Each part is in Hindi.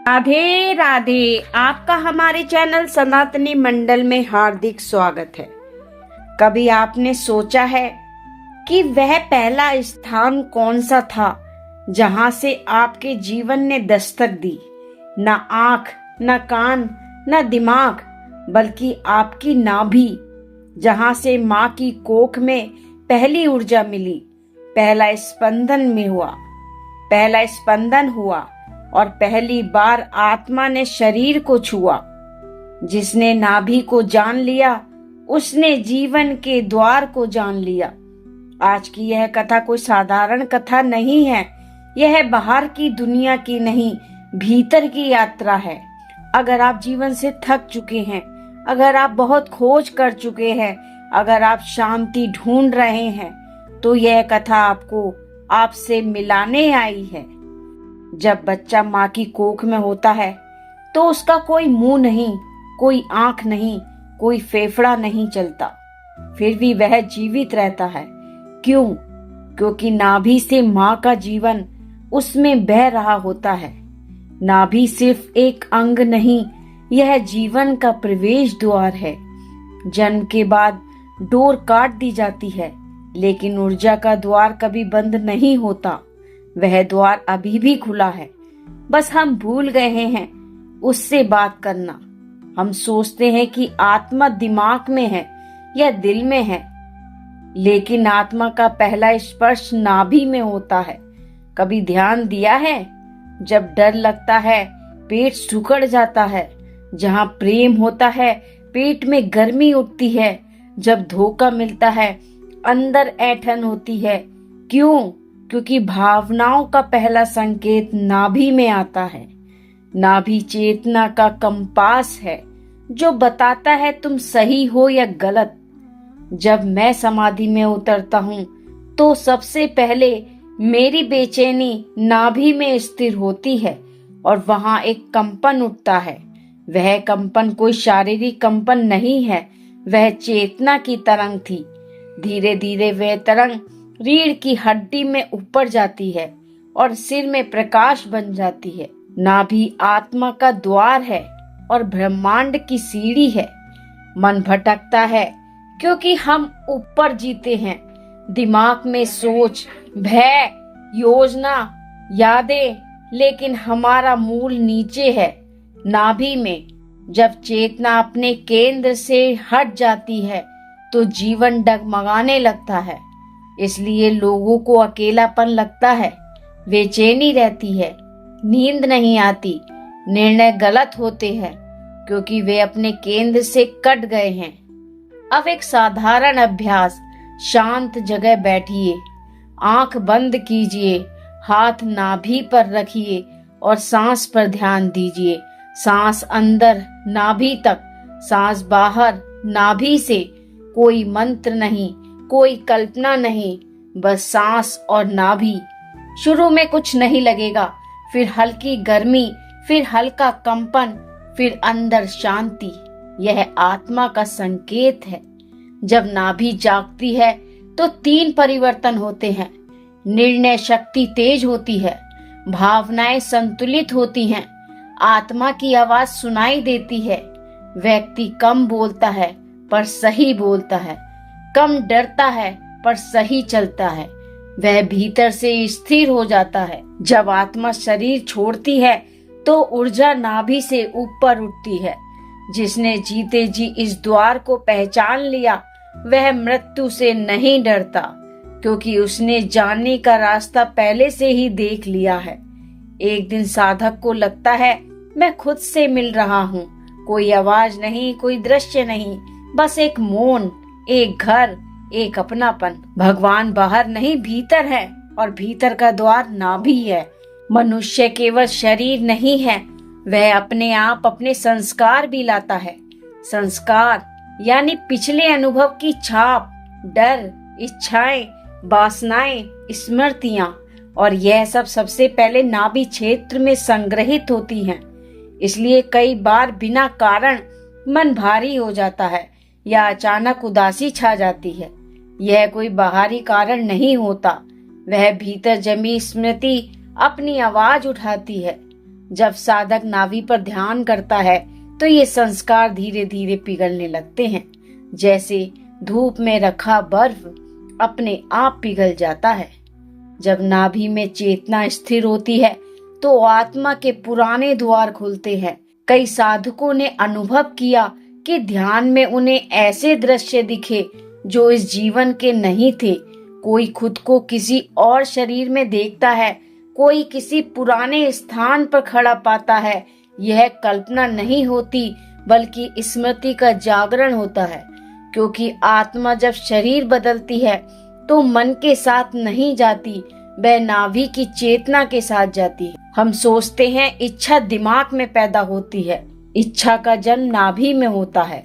राधे राधे। आपका हमारे चैनल सनातनी मंडल में हार्दिक स्वागत है। कभी आपने सोचा है कि वह पहला स्थान कौन सा था जहां से आपके जीवन ने दस्तक दी? न आंख, न कान, न दिमाग, बल्कि आपकी नाभि, जहां से माँ की कोख में पहली ऊर्जा मिली, पहला स्पंदन हुआ और पहली बार आत्मा ने शरीर को छुआ। जिसने नाभि को जान लिया उसने जीवन के द्वार को जान लिया। आज की यह कथा कोई साधारण कथा नहीं है। यह बाहर की दुनिया की नहीं, भीतर की यात्रा है। अगर आप जीवन से थक चुके हैं, अगर आप बहुत खोज कर चुके हैं, अगर आप शांति ढूंढ रहे हैं, तो यह कथा आपको आपसे मिलाने आई है। जब बच्चा माँ की कोख में होता है तो उसका कोई मुंह नहीं, कोई आंख नहीं, कोई फेफड़ा नहीं चलता, फिर भी वह जीवित रहता है। क्यों? क्योंकि नाभि से माँ का जीवन उसमें बह रहा होता है। नाभि सिर्फ एक अंग नहीं, यह जीवन का प्रवेश द्वार है। जन्म के बाद डोर काट दी जाती है, लेकिन ऊर्जा का द्वार कभी बंद नहीं होता। वह द्वार अभी भी खुला है, बस हम भूल गए हैं उससे बात करना। हम सोचते हैं कि आत्मा दिमाग में है या दिल में है, लेकिन आत्मा का पहला स्पर्श नाभि में होता है। कभी ध्यान दिया है? जब डर लगता है पेट सिकुड़ जाता है, जहाँ प्रेम होता है पेट में गर्मी उठती है, जब धोखा मिलता है अंदर ऐंठन होती है। क्यों? क्योंकि भावनाओं का पहला संकेत नाभि में आता है। नाभि चेतना का कंपास है जो बताता है तुम सही हो या गलत। जब मैं समाधि में उतरता हूँ तो सबसे पहले मेरी बेचैनी नाभि में स्थिर होती है और वहां एक कंपन उठता है। वह कंपन कोई शारीरिक कंपन नहीं है, वह चेतना की तरंग थी। धीरे धीरे वह तरंग रीढ़ की हड्डी में ऊपर जाती है और सिर में प्रकाश बन जाती है। नाभि आत्मा का द्वार है और ब्रह्मांड की सीढ़ी है। मन भटकता है क्योंकि हम ऊपर जीते हैं। दिमाग में सोच, भय, योजना, यादें, लेकिन हमारा मूल नीचे है, नाभि में। जब चेतना अपने केंद्र से हट जाती है तो जीवन डगमगाने लगता है। इसलिए लोगों को अकेलापन लगता है, बेचैनी रहती है, नींद नहीं आती, निर्णय गलत होते हैं क्योंकि वे अपने केंद्र से कट गए हैं। अब एक साधारण अभ्यास, शांत जगह बैठिए, आंख बंद कीजिए, हाथ नाभि पर रखिए और सांस पर ध्यान दीजिए। सांस अंदर नाभि तक, सांस बाहर नाभि से। कोई मंत्र नहीं, कोई कल्पना नहीं, बस सांस और नाभि। शुरू में कुछ नहीं लगेगा, फिर हल्की गर्मी, फिर हल्का कंपन, फिर अंदर शांति। यह आत्मा का संकेत है। जब नाभि जागती है तो 3 परिवर्तन होते हैं। निर्णय शक्ति तेज होती है, भावनाएं संतुलित होती हैं, आत्मा की आवाज सुनाई देती है। व्यक्ति कम बोलता है पर सही बोलता है, कम डरता है पर सही चलता है। वह भीतर से स्थिर हो जाता है। जब आत्मा शरीर छोड़ती है तो ऊर्जा नाभि से ऊपर उठती है। जिसने जीते जी इस द्वार को पहचान लिया वह मृत्यु से नहीं डरता, क्योंकि उसने जाने का रास्ता पहले से ही देख लिया है। एक दिन साधक को लगता है मैं खुद से मिल रहा हूँ। कोई आवाज नहीं, कोई दृश्य नहीं, बस एक मौन, एक घर, एक अपनापन। भगवान बाहर नहीं, भीतर है, और भीतर का द्वार नाभि है। मनुष्य केवल शरीर नहीं है, वह अपने आप अपने संस्कार भी लाता है। संस्कार यानी पिछले अनुभव की छाप, डर, इच्छाएं, वासनाएं, स्मृतियां, और यह सब सबसे पहले नाभि क्षेत्र में संग्रहित होती हैं। इसलिए कई बार बिना कारण मन भारी हो जाता है या अचानक उदासी छा जाती है। यह कोई बाहरी कारण नहीं होता, वह भीतर जमी स्मृति अपनी आवाज उठाती है। जब साधक नाभि पर ध्यान करता है तो ये संस्कार धीरे धीरे पिघलने लगते हैं, जैसे धूप में रखा बर्फ अपने आप पिघल जाता है। जब नाभि में चेतना स्थिर होती है तो आत्मा के पुराने द्वार खुलते हैं। कई साधकों ने अनुभव किया कि ध्यान में उन्हें ऐसे दृश्य दिखे जो इस जीवन के नहीं थे। कोई खुद को किसी और शरीर में देखता है, कोई किसी पुराने स्थान पर खड़ा पाता है। यह कल्पना नहीं होती बल्कि स्मृति का जागरण होता है, क्योंकि आत्मा जब शरीर बदलती है तो मन के साथ नहीं जाती, वह नाभि की चेतना के साथ जाती है। हम सोचते हैं इच्छा दिमाग में पैदा होती है। इच्छा का जन्म नाभि में होता है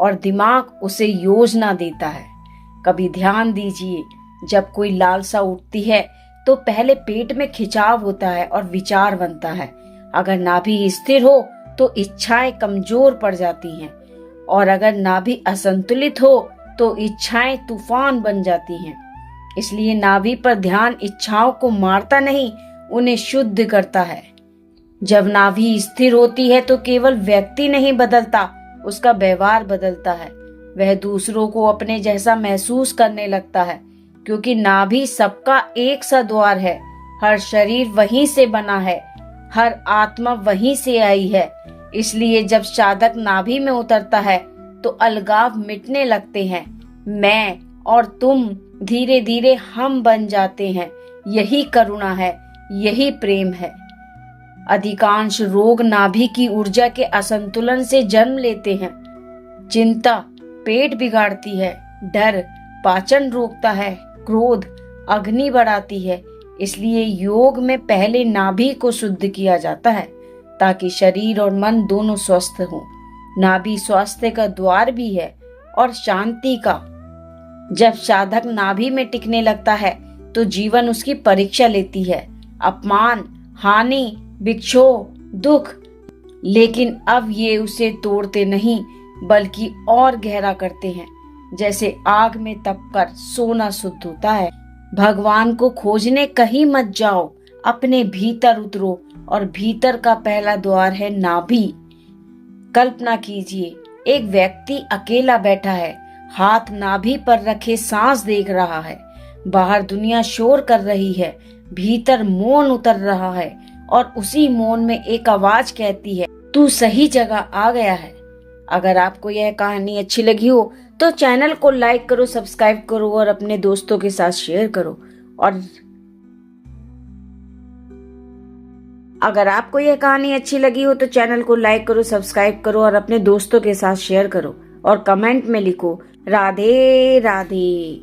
और दिमाग उसे योजना देता है। कभी ध्यान दीजिए, जब कोई लालसा उठती है तो पहले पेट में खिंचाव होता है और विचार बनता है। अगर नाभि स्थिर हो तो इच्छाएं कमजोर पड़ जाती हैं, और अगर नाभि असंतुलित हो तो इच्छाएं तूफान बन जाती हैं। इसलिए नाभि पर ध्यान इच्छाओं को मारता नहीं, उन्हें शुद्ध करता है। जब नाभि स्थिर होती है तो केवल व्यक्ति नहीं बदलता, उसका व्यवहार बदलता है। वह दूसरों को अपने जैसा महसूस करने लगता है, क्योंकि नाभि सबका एक सा द्वार है। हर शरीर वहीं से बना है, हर आत्मा वहीं से आई है। इसलिए जब साधक नाभि में उतरता है तो अलगाव मिटने लगते हैं। मैं और तुम धीरे धीरे हम बन जाते हैं। यही करुणा है, यही प्रेम है। अधिकांश रोग नाभि की ऊर्जा के असंतुलन से जन्म लेते हैं। चिंता पेट बिगाड़ती है, डर पाचन रोकता है, क्रोध अग्नि बढ़ाती है। इसलिए योग में पहले नाभि को शुद्ध किया जाता है, ताकि शरीर और मन दोनों स्वस्थ हों। नाभि स्वास्थ्य का द्वार भी है और शांति का। जब साधक नाभि में टिकने लगता है तो जीवन उसकी परीक्षा लेती है। अपमान, हानि, विक्षोभ, दुख, लेकिन अब ये उसे तोड़ते नहीं बल्कि और गहरा करते हैं। जैसे आग में तपकर सोना शुद्ध होता है। भगवान को खोजने कहीं मत जाओ, अपने भीतर उतरो, और भीतर का पहला द्वार है नाभि। कल्पना कीजिए, एक व्यक्ति अकेला बैठा है, हाथ नाभि पर रखे सांस देख रहा है। बाहर दुनिया शोर कर रही है, भीतर मौन उतर रहा है, और उसी मौन में एक आवाज कहती है, तू सही जगह आ गया है। अगर आपको यह कहानी अच्छी लगी हो तो चैनल को लाइक करो, सब्सक्राइब करो और अपने दोस्तों के साथ शेयर करो। और अगर आपको यह कहानी अच्छी लगी हो तो चैनल को लाइक करो, सब्सक्राइब करो और अपने दोस्तों के साथ शेयर करो। और कमेंट में लिखो राधे राधे।